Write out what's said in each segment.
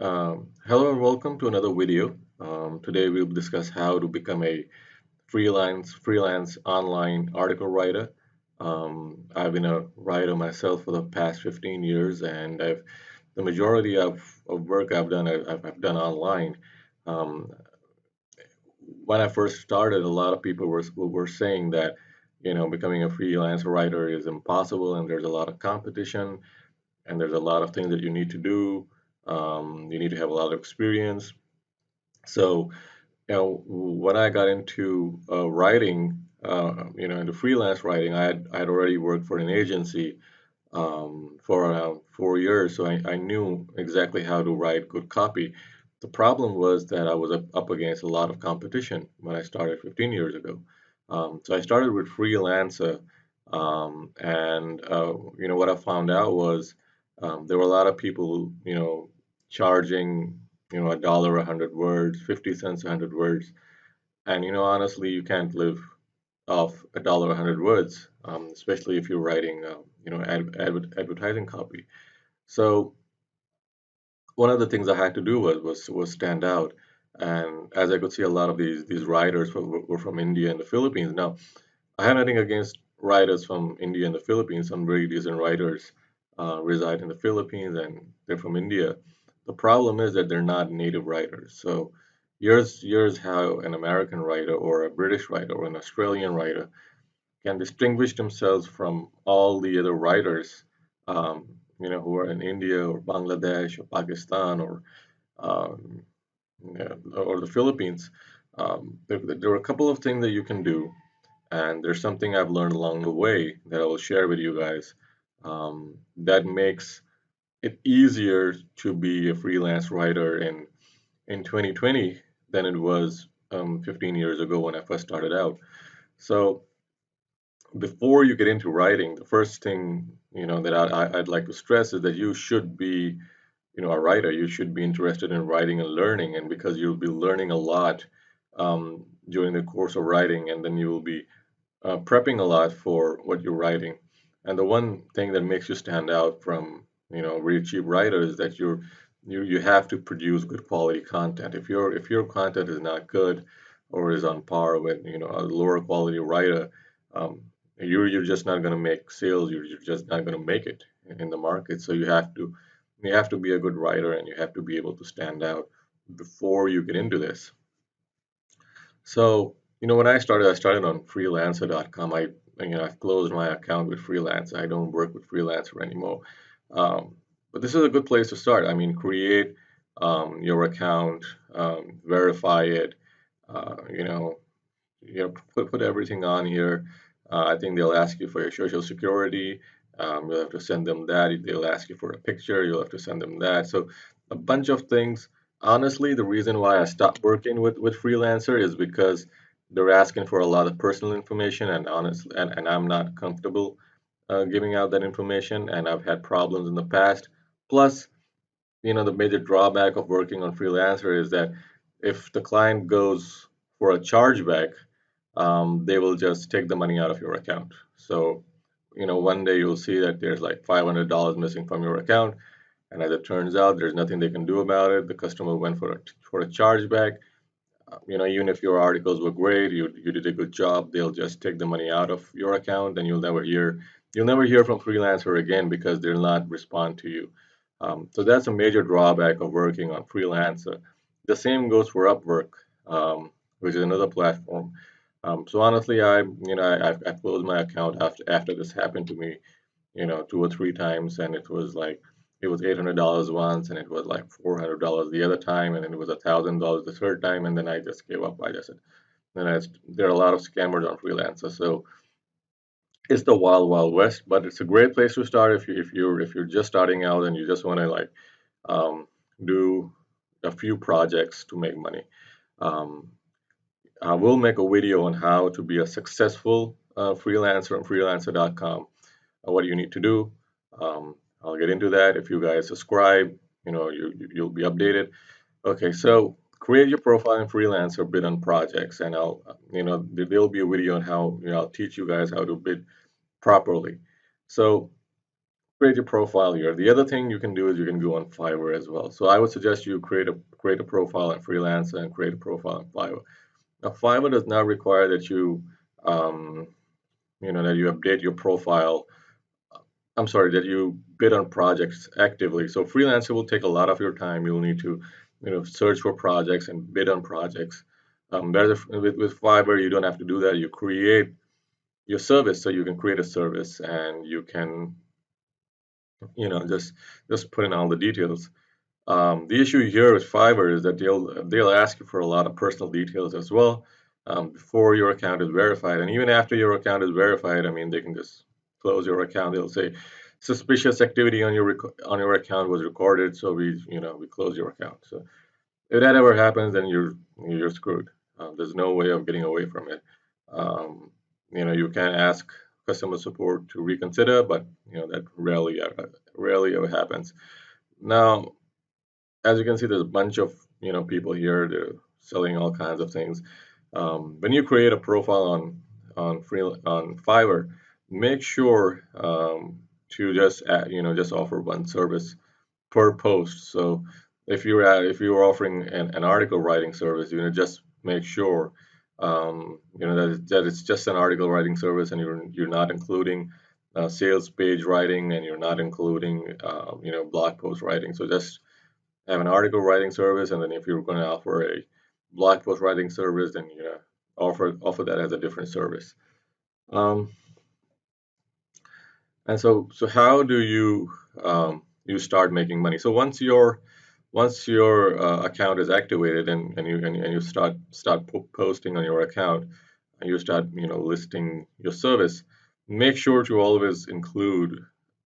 Hello and welcome to another video. Today we'll discuss how to become a freelance online article writer. I've been a writer myself for the past 15 years, and the majority of work I've done I've done online. Um, when I first started, a lot of people were saying that becoming a freelance writer is impossible, and there's a lot of competition, and there's a lot of things that you need to do. You need to have a lot of experience. So, when I got into writing, into freelance writing, I had already worked for an agency for around 4 years, so I knew exactly how to write good copy. The problem was that I was up against a lot of competition when I started 15 years ago. So I started with Freelancer, and what I found out was there were a lot of people, charging, $1 100 words, 50 cents 100 words, and honestly, you can't live off $1 100 words, especially if you're writing, advertising copy. So one of the things I had to do was stand out, and as I could see, a lot of these writers were from India and the Philippines. Now, I have nothing against writers from India and the Philippines. Some very decent writers reside in the Philippines and they're from India. The problem is that they're not native writers. So here's how an American writer or a British writer or an Australian writer can distinguish themselves from all the other writers, who are in India or Bangladesh or Pakistan um, or the Philippines. There are a couple of things that you can do, and there's something I've learned along the way that I will share with you guys that makes it easier to be a freelance writer in 2020 than it was 15 years ago when I first started out. So before you get into writing, the first thing that I'd like to stress is that you should be a writer. You should be interested in writing and learning, and because you'll be learning a lot during the course of writing, and then you will be prepping a lot for what you're writing. And the one thing that makes you stand out from really cheap writers is that you have to produce good quality content. If your content is not good or is on par with a lower quality writer, um, you're just not going to make sales. You're just not going to make it in the market. So you have to be a good writer, and you have to be able to stand out before you get into this. So, when I started on freelancer.com. I've closed my account with Freelancer. I don't work with Freelancer anymore. Um, but this is a good place to start. I mean, create your account, verify it, uh, you know, put everything on here. I think they'll ask you for your social security. You'll have to send them that. They'll ask you for a picture. You'll have to send them that. So a bunch of things. Honestly, the reason why I stopped working with Freelancer is because they're asking for a lot of personal information, and honestly, and I'm not comfortable giving out that information, and I've had problems in the past. Plus, the major drawback of working on Freelancer is that if the client goes for a chargeback, they will just take the money out of your account. So, one day you'll see that there's like $500 missing from your account, and as it turns out, there's nothing they can do about it. The customer went for a chargeback. Even if your articles were great, you did a good job, they'll just take the money out of your account, and you'll never hear from Freelancer again because they'll not respond to you. So that's a major drawback of working on Freelancer. The same goes for Upwork, which is another platform. So honestly, I've closed my account after this happened to me, 2 or 3 times, and it was $800 once, and it was like $400 the other time, and then it was $1,000 the third time, and then I just gave up. I just said, there are a lot of scammers on Freelancer, so it's the wild wild west, but it's a great place to start if you're just starting out and you just want to um, do a few projects to make money. Um, I will make a video on how to be a successful freelancer on freelancer.com. What do you need to do? I'll get into that. If you guys subscribe, you'll be updated. Okay, so create your profile in Freelancer, bid on projects, and there'll be a video on how I'll teach you guys how to bid properly. So create your profile here. The other thing you can do is you can go on Fiverr as well. So I would suggest you create a profile on Freelancer and create a profile on Fiverr. Now, Fiverr does not require that um, that you update your profile. I'm sorry, that you bid on projects actively. So Freelancer will take a lot of your time. You'll need to, search for projects and bid on projects. With Fiverr, you don't have to do that. You create your service, so you can create a service and you can, just put in all the details. The issue here with Fiverr is that they'll ask you for a lot of personal details as well, before your account is verified, and even after your account is verified. I mean, they can just close your account. They'll say suspicious activity on on your account was recorded, so we close your account. So if that ever happens, then you're screwed. There's no way of getting away from it. You can ask customer support to reconsider, but that rarely ever happens. Now, as you can see, there's a bunch of people here. They're selling all kinds of things. When you create a profile on Fiverr, make sure to just offer one service per post. So if you're offering an article writing service, just make sure that it's just an article writing service, and you're not including sales page writing, and you're not including blog post writing. So just have an article writing service, and then if you're going to offer a blog post writing service, then offer that as a different service. Um, and so how do you start making money? So once your account is activated, and you start posting on your account, and you start listing your service, make sure to always include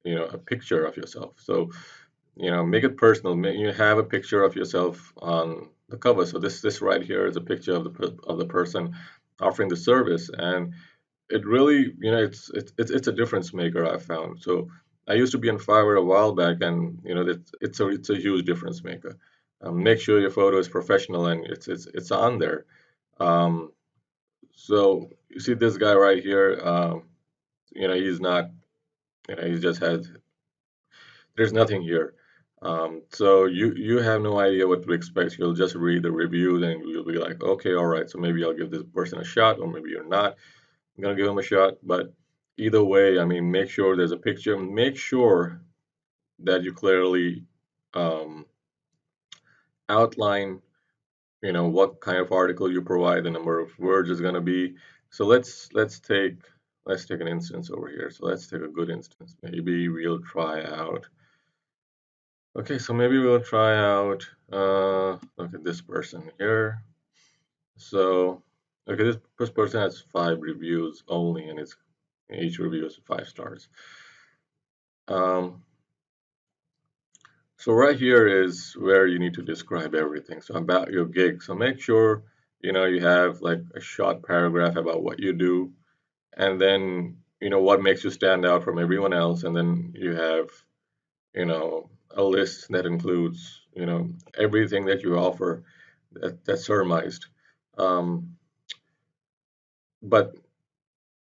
a picture of yourself. So make it personal. You have a picture of yourself on the cover. So this right here is a picture of the person offering the service, and it really, it's a difference maker, I found. So I used to be on Fiverr a while back, and it's a huge difference maker. Make sure your photo is professional and it's on there. Um, so you see this guy right here. He's not. He just has. There's nothing here. So you have no idea what to expect. You'll just read the reviews and you'll be like, okay, all right, so maybe I'll give this person a shot, or maybe you're not gonna give him a shot. But either way, I mean, make sure there's a picture. Make sure that you clearly um, outline, what kind of article you provide, the number of words is gonna be. So let's take an instance over here. So let's take a good instance. Maybe we'll try out. Okay, so maybe we'll try out, look at this person here. So, okay, this person has 5 reviews only, and each review is 5 stars. Um, so right here is where you need to describe everything. So about your gig. So make sure, you have like a short paragraph about what you do, and then, what makes you stand out from everyone else, and then you have a list that includes, everything that you offer that's sermized. Um, but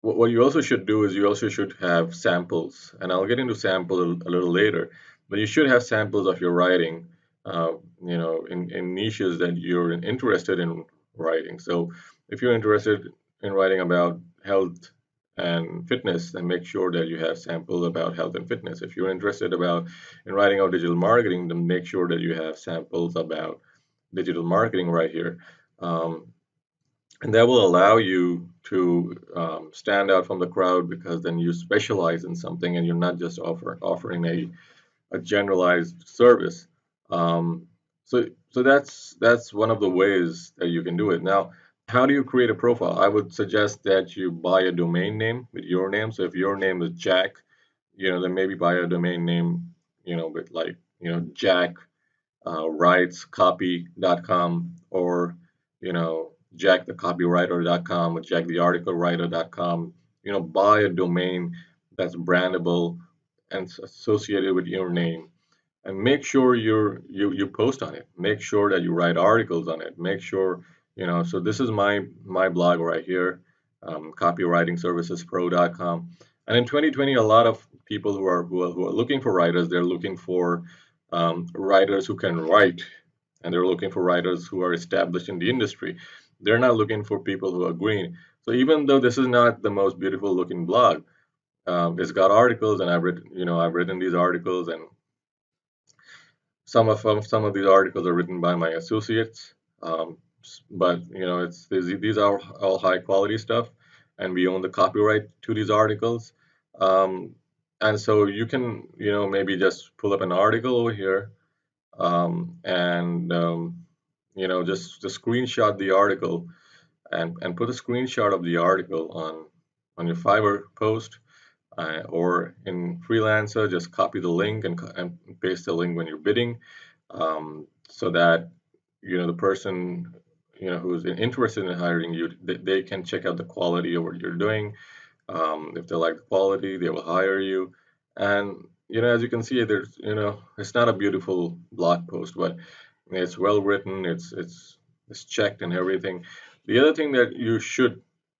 what you also should do is you also should have samples, and I'll get into sample a little later. But you should have samples of your writing, in niches that you're interested in writing. So if you're interested in writing about health and fitness, then make sure that you have samples about health and fitness. If you're interested in writing about digital marketing, then make sure that you have samples about digital marketing right here. Um, and that will allow you to stand out from the crowd, because then you specialize in something and you're not just offering a generalized service. Um, so that's one of the ways that you can do it. Now, how do you create a profile? I would suggest that you buy a domain name with your name. So if your name is Jack, then maybe buy a domain name, with like, Jack writescopy.com, or jackthecopywriter.com or jackthearticlewriter.com. Buy a domain that's brandable and associated with your name, and make sure you post on it. Make sure that you write articles on it. Make sure, so this is my blog right here, copywritingservicespro.com. And in 2020, a lot of people who are looking for writers, they're looking for writers who can write, and they're looking for writers who are established in the industry. They're not looking for people who are green. So even though this is not the most beautiful looking blog, it's got articles, and I've written these articles, and some of these articles are written by my associates. But these are all high quality stuff, and we own the copyright to these articles. Um, and so you can maybe just pull up an article over here, and just screenshot the article, and put a screenshot of the article on your Fiverr post, or in Freelancer, just copy the link and paste the link when you're bidding, so that the person who's interested in hiring you, they can check out the quality of what you're doing. If they like the quality, they will hire you. And as you can see, it's not a beautiful blog post, but it's well written. It's checked and everything. The other thing that you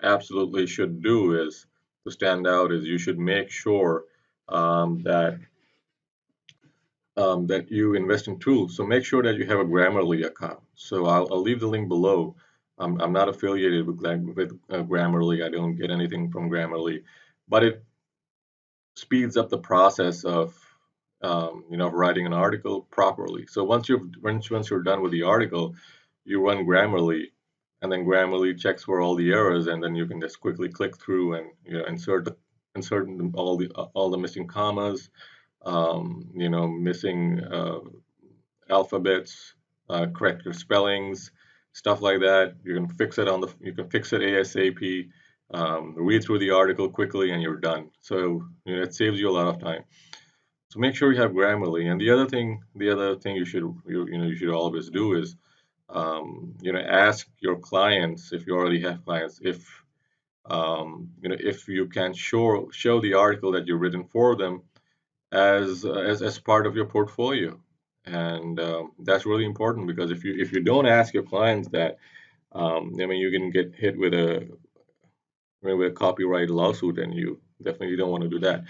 absolutely should do is to stand out is you should make sure that you invest in tools. So make sure that you have a Grammarly account. So I'll leave the link below. I'm not affiliated with Grammarly. I don't get anything from Grammarly, but it speeds up the process of writing an article properly. So once you're done with the article, you run Grammarly, and then Grammarly checks for all the errors, and then you can just quickly click through and insert all the missing commas, missing alphabets, correct your spellings, stuff like that. You can fix it ASAP. Read through the article quickly, and you're done. So it saves you a lot of time. So make sure you have Grammarly. And the other thing you should always do is ask your clients, if you already have clients, if you can show the article that you've written for them as part of your portfolio. And that's really important, because if you don't ask your clients that, I mean, you can get hit with a copyright lawsuit, and you definitely don't want to do that.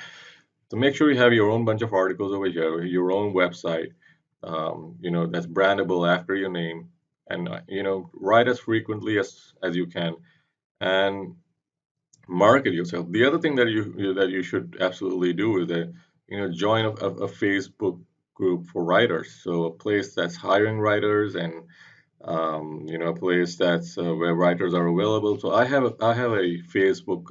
So make sure you have your own bunch of articles over here, your own website, that's brandable after your name, and write as frequently as you can, and market yourself. The other thing that you should absolutely do is that join a Facebook group for writers. So a place that's hiring writers, and a place that's where writers are available. So I have a Facebook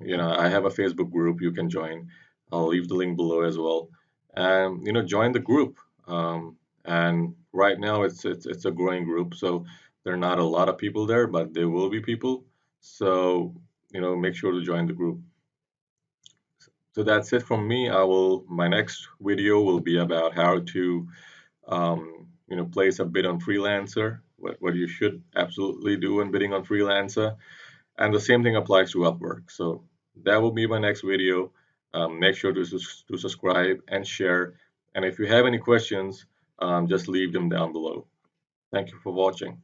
I have a Facebook group you can join. I'll leave the link below as well, and join the group. And right now it's a growing group, so there are not a lot of people there, but there will be people. So make sure to join the group. So that's it from me. My next video will be about how to place a bid on Freelancer, what you should absolutely do when bidding on Freelancer. And the same thing applies to Upwork. So that will be my next video. Make sure to subscribe and share. And if you have any questions, just leave them down below. Thank you for watching.